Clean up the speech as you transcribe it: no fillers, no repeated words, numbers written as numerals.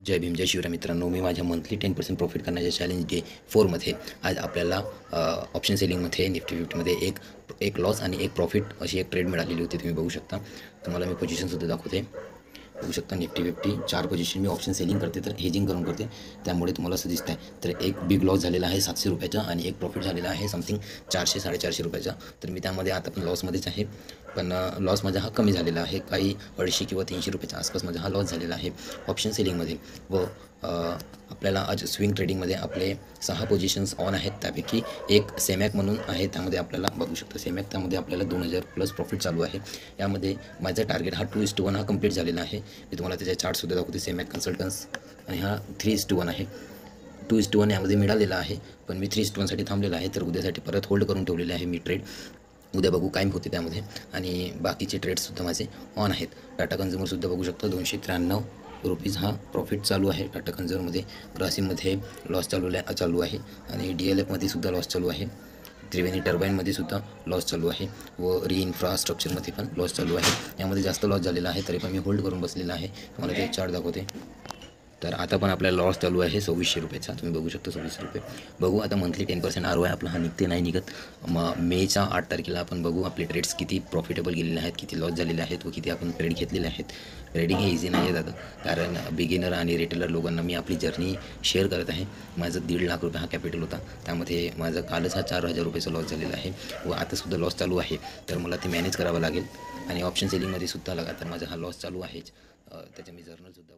जय भीम जय शिवराय मित्रांनो, मी माझ्या monthly 10% profit करण्याच्या चॅलेंज डे 4मध्ये आज आपल्याला ऑप्शन सेलिंगमध्ये निफ्टी फिफ्टीमध्ये एक लॉस आणि एक प्रॉफिट अशी एक ट्रेड मिळालेली होती. तुम्ही बघू शकता. तुम्हाला मी पोझिशनसुद्धा दाखवते. बघू शकता निफ्टी फिफ्टी 4 पोझिशन मी ऑप्शन सेलिंग करते, तर हेजिंग करून करते, त्यामुळे तुम्हाला असं दिसत आहे. तर एक बिग लॉस झालेला आहे 700 रुपयाचा आणि एक प्रॉफिट झालेला आहे समथिंग 400-450 रुपयाचा. तर मी त्यामध्ये आता पण लॉसमध्येच आहे, पण लॉस माझा हा कमी झालेला आहे. काही 250 किंवा 300 रुपयाच्या आसपास माझा हा लॉस झालेला आहे ऑप्शन सेलिंगमध्ये. व आपल्याला आज स्विंग ट्रेडिंगमध्ये आपले 6 पोझिशन्स ऑन आहेत. त्यापैकी एक सेमॅक म्हणून आहे, त्यामध्ये आपल्याला बघू शकतो सेमॅक, त्यामध्ये आपल्याला 2000+ प्रॉफिट चालू आहे. यामध्ये माझा टार्गेट हा 2:1 हा कंप्लीट झालेला आहे. मी तुम्हाला त्याचे चार्टसुद्धा दाखवते. सेमॅक कन्सल्टन्स आणि हा 3:1 आहे. 2:1 यामध्ये मिळालेला आहे, पण मी 3:1साठी थांबलेला आहे. तर उद्यासाठी परत होल्ड करून ठेवलेले आहे मी ट्रेड. उद्या बघू काय होते त्यामध्ये. आणि बाकीचे ट्रेड्ससुद्धा माझे ऑन आहेत. टाटा कन्झ्युमरसुद्धा बघू शकतो 293 रुपीज हा प्रॉफिट चालू आहे टाटा कन्झ्युमरमध्ये. ग्रासिममध्ये लॉस चालू आहे आणि DLFमध्ये सुद्धा लॉस चालू आहे. त्रिवेणी टर्बाईनमध्ये सुद्धा लॉस चालू आहे व इन्फ्रास्ट्रक्चरमध्ये पण लॉस चालू आहे. यामध्ये जास्त लॉस झालेला आहे, तरी पण मी होल्ड करून बसलेला आहे. मला ते चार्ट दाखवते. तर आता पण आपल्याला लॉस चालू आहे 2600 रुपयाचा. तुम्ही बघू शकता 26 रुपये. बघू आता मंथली 10% ROI आपला हा निघते नाही निघत. मेच्या 8 तारखेला आपण बघू आपले ट्रेड्स किती प्रॉफिटेबल गेलेले आहेत, किती लॉस झालेले आहेत व किती आपण ट्रेड घेतलेले आहेत. ट्रेडिंग हे इझी नाही आहे दादा, कारण बिगिनर आणि रिटेलर लोकांना मी आपली जर्नी शेअर करत आहे. माझं 1.5 लाख रुपये हा कॅपिटल होता, त्यामध्ये माझं कालच हा 4000 रुपयाचा लॉस झालेला आहे व आतासुद्धा लॉस चालू आहे. तर मला ते मॅनेज करावं लागेल. आणि ऑप्शन सेलिंगमध्ये सुद्धा लगातार माझा हा लॉस चालू आहेच. त्याच्या मी जर्नलसुद्धा